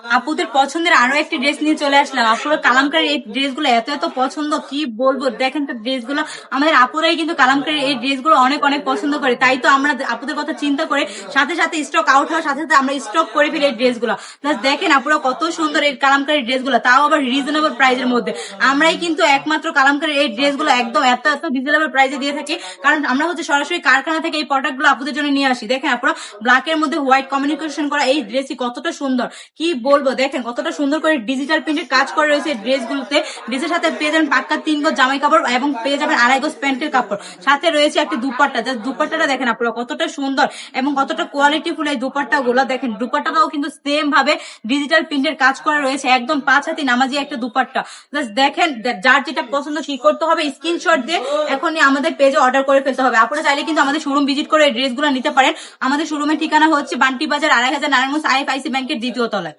আপুদের পছন্দের আরো একটি ড্রেস নিয়ে চলে আসলাম। আপুরা কালামকারী এই ড্রেসগুলো এত এত পছন্দ, কি বলবো। দেখেন তো ড্রেসগুলো, আমাদের আপুরাই কিন্তু কালামকারী এই ড্রেসগুলো অনেক অনেক পছন্দ করে। তাই তো আমরা আপুদের কথা চিন্তা করে সাথে সাথে স্টক আউট হওয়ার সাথে সাথে আমরা স্টক করে ফেলি এই ড্রেসগুলো। প্লাস দেখেন আপুরা কত সুন্দর এই কালামকারী ড্রেসগুলো, তাও আবার রিজনেবল প্রাইসের মধ্যে। আমরাই কিন্তু একমাত্র কালামকারী এই ড্রেসগুলো একদম এত এত রিজনেবল প্রাইসে দিয়ে থাকি, কারণ আমরা হচ্ছে সরাসরি কারখানা থেকে এই প্রোডাক্টগুলো আপুদের জন্য নিয়ে আসি। দেখেন আপুরা ব্ল্যাকের মধ্যে হোয়াইট কমিউনিকেশন করা এই ড্রেসই কতটা সুন্দর, কি বলবো। দেখেন কতটা সুন্দর করে ডিজিটাল প্রিন্টের কাজ করা রয়েছে ড্রেসগুলোতে। ড্রেসের সাথে পেয়ে যাবেন পাক্কা 3 গজ জামাই কাপড় এবং পেয়ে যাবেন 2.5 গজ প্যান্টের কাপড়। সাথে রয়েছে একটি দুপাট্টা, জাস্ট দুপাট্টাটা দেখেন আপনারা কতটা সুন্দর এবং কতটা কোয়ালিটি ফুল এই দুপাট্টা গুলো। দেখেন দুপাট্টাটাও কিন্তু সেম ভাবে ডিজিটাল প্রিন্টের কাজ করা রয়েছে, একদম 5 হাতি নামাজি একটা দুপাট্টা। জাস্ট দেখেন, যার যেটা পছন্দ সেই করতে হবে, স্ক্রিনশট দিয়ে এখনই আমাদের পেজে অর্ডার করে ফেলতে হবে। আপনারা চাইলে কিন্তু আমাদের শোরুম ভিজিট করে এই ড্রেসগুলো নিতে পারেন। আমাদের শোরুমের ঠিকানা হচ্ছে বান্টি বাজার 2500 নারায়ণগঞ্জ IFIC ব্যাংকের দ্বিতীয় তলায়।